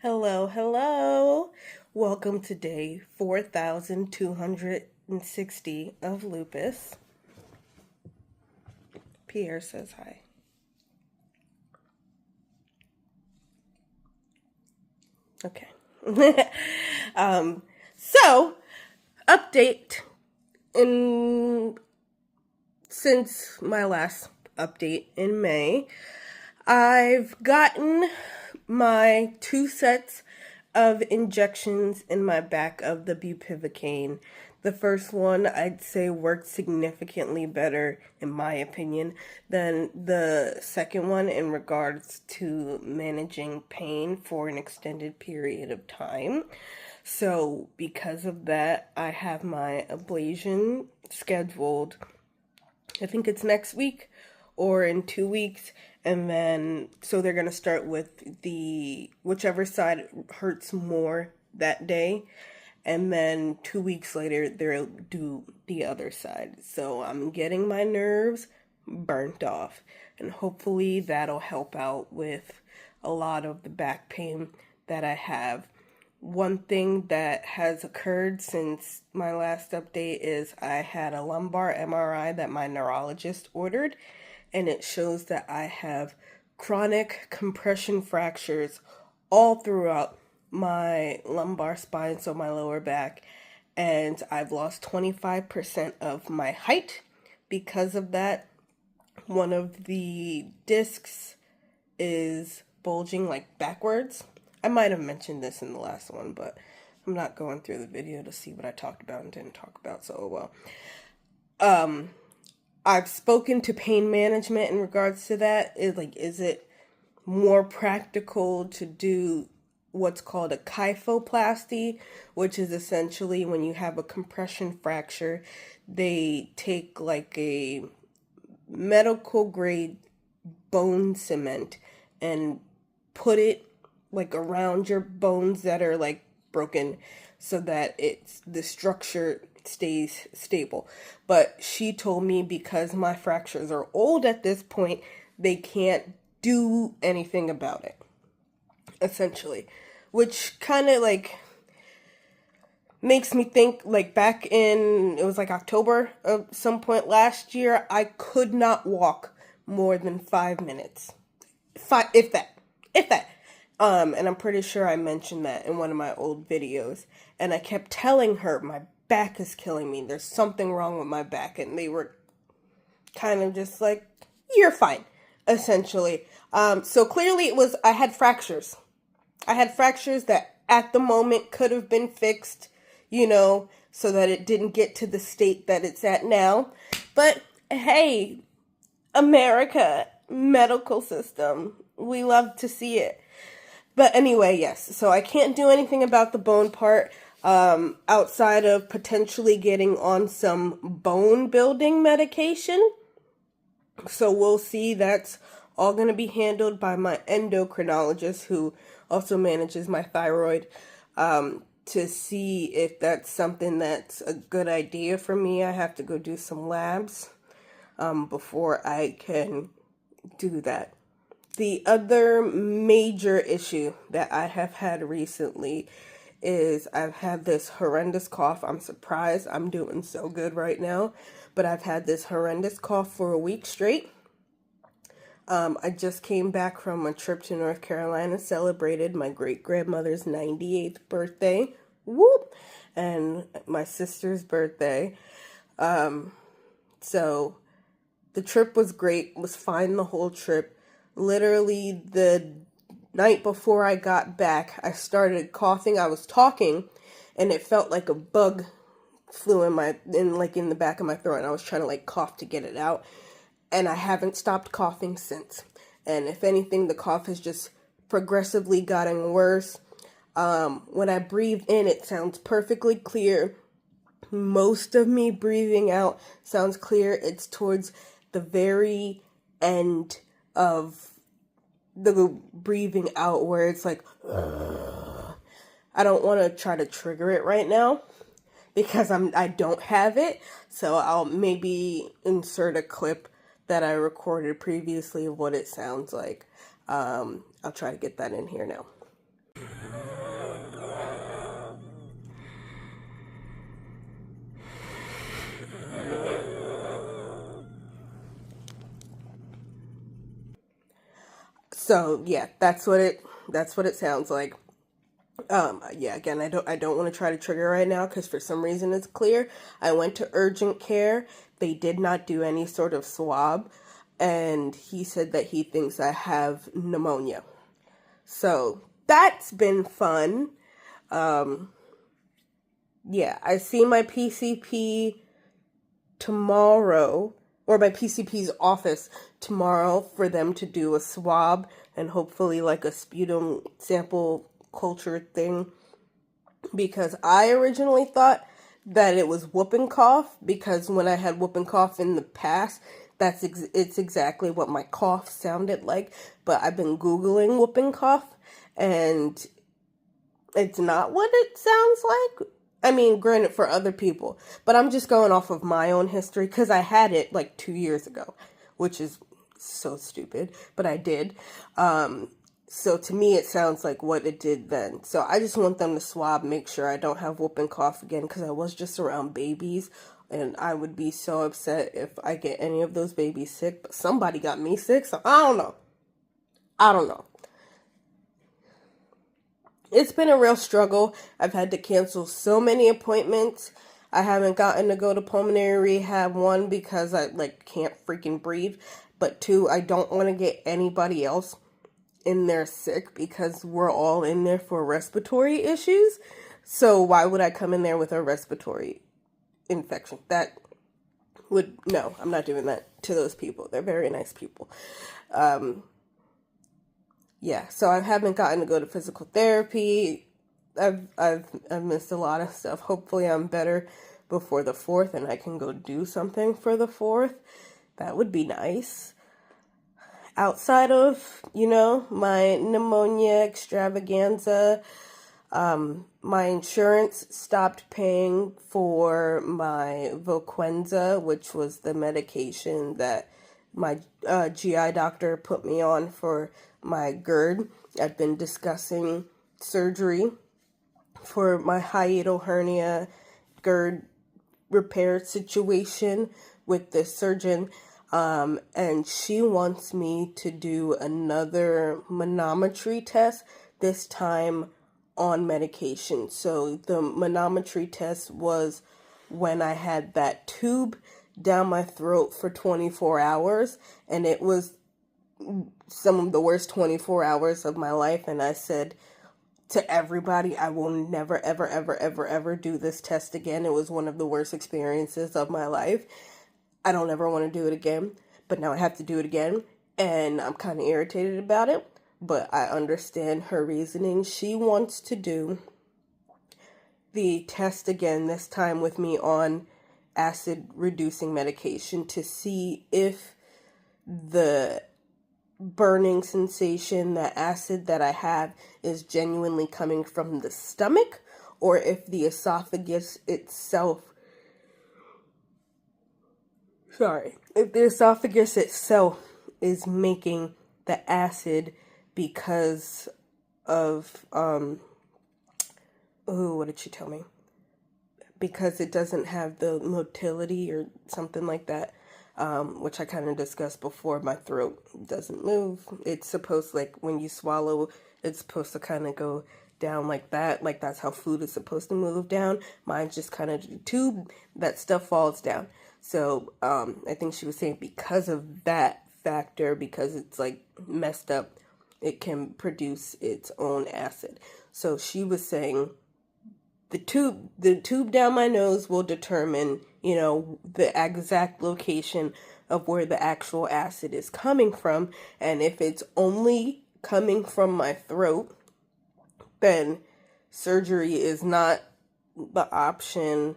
Hello, hello. Welcome to day 4260 of Lupus. Pierre says hi. Okay. So, update since my last update in May, I've gotten my 2 sets of injections in my back of the bupivacaine. The first one I'd say worked significantly better, in my opinion, than the second one in regards to managing pain for an extended period of time. So because of that, I have my ablation scheduled. I think it's next week or in 2 weeks. And then, so they're going to start with the whichever side hurts more that day. And then 2 weeks later, they'll do the other side. So I'm getting my nerves burnt off. And hopefully that'll help out with a lot of the back pain that I have. One thing that has occurred since my last update is I had a lumbar MRI that my neurologist ordered, and it shows that I have chronic compression fractures all throughout my lumbar spine, so my lower back, and I've lost 25% of my height because of that. One of the discs is bulging like backwards. I might have mentioned this in the last one, but I'm not going through the video to see what I talked about and didn't talk about, so well. I've spoken to pain management in regards to that. Is it more practical to do what's called a kyphoplasty, which is essentially when you have a compression fracture, they take like a medical grade bone cement and put it like around your bones that are like broken so that the structure stays stable. But she told me because my fractures are old at this point, they can't do anything about it, essentially, which kind of like makes me think like back in, it was like October of some point last year, I could not walk more than 5 minutes. If that. And I'm pretty sure I mentioned that in one of my old videos. And I kept telling her, my back is killing me. There's something wrong with my back. And they were kind of just like, you're fine, essentially. So clearly I had fractures. I had fractures that at the moment could have been fixed, so that it didn't get to the state that it's at now. But hey, America, medical system, we love to see it. But anyway, yes, so I can't do anything about the bone part outside of potentially getting on some bone building medication. So we'll see. That's all going to be handled by my endocrinologist, who also manages my thyroid, to see if that's something that's a good idea for me. I have to go do some labs before I can do that. The other major issue that I have had recently is I've had this horrendous cough. I'm surprised I'm doing so good right now, but I've had this horrendous cough for a week straight. I just came back from a trip to North Carolina, celebrated my great-grandmother's 98th birthday, whoop, and my sister's birthday. So the trip was great, was fine the whole trip. Literally the night before I got back, I started coughing. I was talking, and it felt like a bug flew in the back of my throat, and I was trying to like cough to get it out. And I haven't stopped coughing since. And if anything, the cough has just progressively gotten worse. When I breathe in, it sounds perfectly clear. Most of me breathing out sounds clear. It's towards the very end of the breathing out where it's like, I don't want to try to trigger it right now because I don't have it. So I'll maybe insert a clip that I recorded previously of what it sounds like. I'll try to get that in here now. So yeah, that's what it sounds like. Yeah, again, I don't want to try to trigger right now because for some reason it's clear. I went to urgent care. They did not do any sort of swab, and he said that he thinks I have pneumonia. So that's been fun. Yeah, I see my PCP tomorrow, or my PCP's office tomorrow, for them to do a swab and hopefully like a sputum sample culture thing, because I originally thought that it was whooping cough, because when I had whooping cough in the past, it's exactly what my cough sounded like. But I've been Googling whooping cough, and it's not what it sounds like. I mean, granted, for other people, but I'm just going off of my own history because I had it like 2 years ago, which is so stupid, but I did. So to me, it sounds like what it did then. So I just want them to swab, make sure I don't have whooping cough again, because I was just around babies, and I would be so upset if I get any of those babies sick. But somebody got me sick, so I don't know. It's been a real struggle. I've had to cancel so many appointments. I haven't gotten to go to pulmonary rehab, one, because I can't freaking breathe, but two, I don't want to get anybody else in there sick, because we're all in there for respiratory issues. So why would I come in there with a respiratory infection? No, I'm not doing that to those people. They're very nice people. Yeah, so I haven't gotten to go to physical therapy. I've missed a lot of stuff. Hopefully I'm better before the 4th and I can go do something for the 4th. That would be nice. Outside of, my pneumonia extravaganza, my insurance stopped paying for my Voquenza, which was the medication that my GI doctor put me on for my GERD. I've been discussing surgery for my hiatal hernia GERD repair situation with the surgeon. And she wants me to do another manometry test, this time on medication. So the manometry test was when I had that tube down my throat for 24 hours, and it was some of the worst 24 hours of my life. And I said to everybody, I will never, ever, ever, ever, ever do this test again. It was one of the worst experiences of my life. I don't ever want to do it again, but now I have to do it again, and I'm kind of irritated about it, but I understand her reasoning. She wants to do the test again, this time with me on acid-reducing medication, to see if the burning sensation, the acid that I have, is genuinely coming from the stomach, or if the esophagus itself is making the acid because of, what did she tell me? Because it doesn't have the motility or something like that, which I kind of discussed before. My throat doesn't move. It's supposed, when you swallow, it's supposed to kind of go down like that. Like, that's how food is supposed to move down. Mine's just kind of the tube. That stuff falls down. So, I think she was saying because of that factor, because it's messed up, it can produce its own acid. So she was saying the tube down my nose will determine, the exact location of where the actual acid is coming from. And if it's only coming from my throat, then surgery is not the option.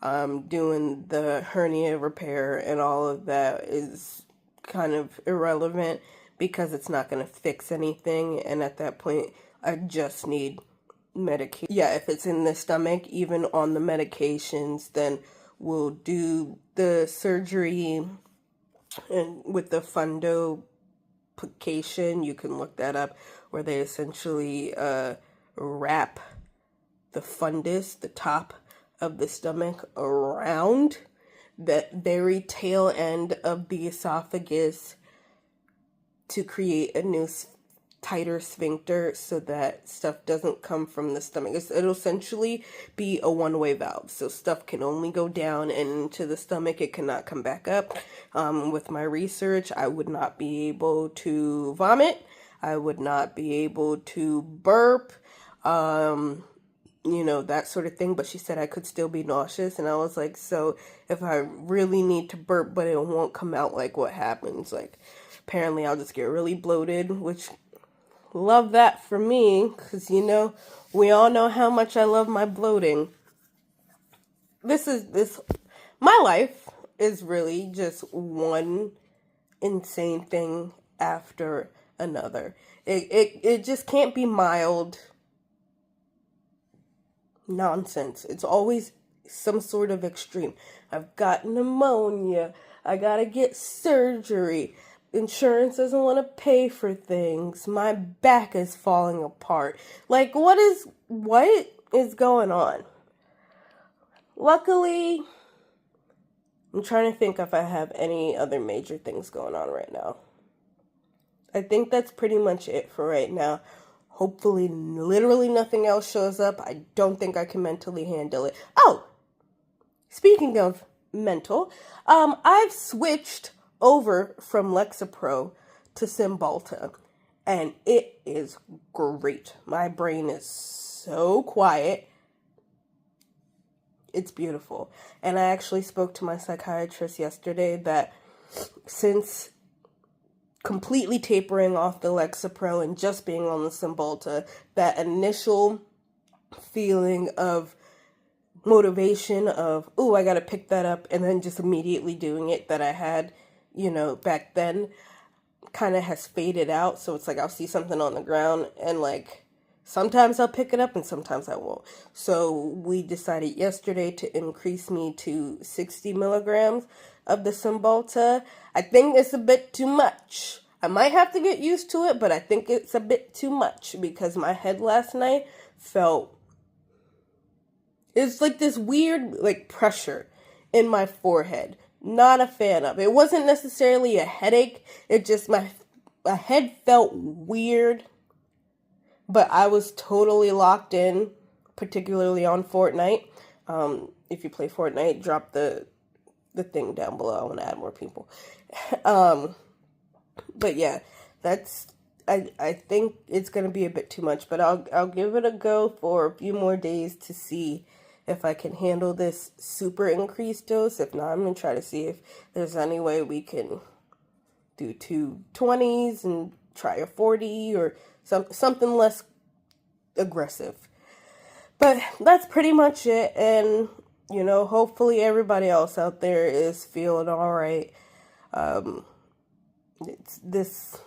Doing the hernia repair and all of that is kind of irrelevant, because it's not going to fix anything, and at that point I just need medication. Yeah, if it's in the stomach, even on the medications, then we'll do the surgery, and with the fundoplication, you can look that up, where they essentially wrap the fundus, the top of the stomach, around that very tail end of the esophagus to create a new tighter sphincter so that stuff doesn't come from the stomach. It'll essentially be a one-way valve, so stuff can only go down and into the stomach. It cannot come back up. With my research, I would not be able to vomit. I would not be able to burp, that sort of thing. But she said I could still be nauseous, and I was like, so if I really need to burp but it won't come out, like, what happens? Like, apparently I'll just get really bloated, which, love that for me, because, we all know how much I love my bloating. My life is really just one insane thing after another. It just can't be mild nonsense. It's always some sort of extreme. I've got pneumonia. I gotta get surgery. Insurance doesn't want to pay for things. My back is falling apart. Like, what is going on? Luckily, I'm trying to think if I have any other major things going on right now. I think that's pretty much it for right now. Hopefully, literally nothing else shows up. I don't think I can mentally handle it. Oh, speaking of mental, I've switched over from Lexapro to Cymbalta, and it is great. My brain is so quiet. It's beautiful. And I actually spoke to my psychiatrist yesterday that since completely tapering off the Lexapro and just being on the Cymbalta, that initial feeling of motivation of, ooh, I gotta pick that up, and then just immediately doing it that I had, back then, kind of has faded out. So it's like I'll see something on the ground and like sometimes I'll pick it up and sometimes I won't. So we decided yesterday to increase me to 60 milligrams of the Cymbalta. I think it's a bit too much. I might have to get used to it, but I think it's a bit too much because my head last night it's like this weird like pressure in my forehead. Not a fan of. It wasn't necessarily a headache. It just, my head felt weird. But I was totally locked in, particularly on Fortnite. If you play Fortnite, drop the thing down below. I want to add more people. But yeah, I think it's going to be a bit too much. But I'll give it a go for a few more days to see if I can handle this super increased dose. If not, I'm going to try to see if there's any way we can do 2 20s and try a 40 or something less aggressive. But that's pretty much it. And, hopefully everybody else out there is feeling all right. This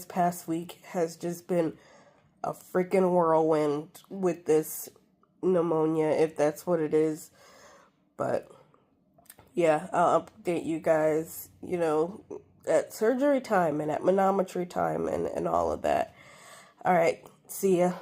past week has just been a freaking whirlwind with this pneumonia, if that's what it is. But yeah, I'll update you guys, at surgery time and at manometry time and all of that. All right, see ya.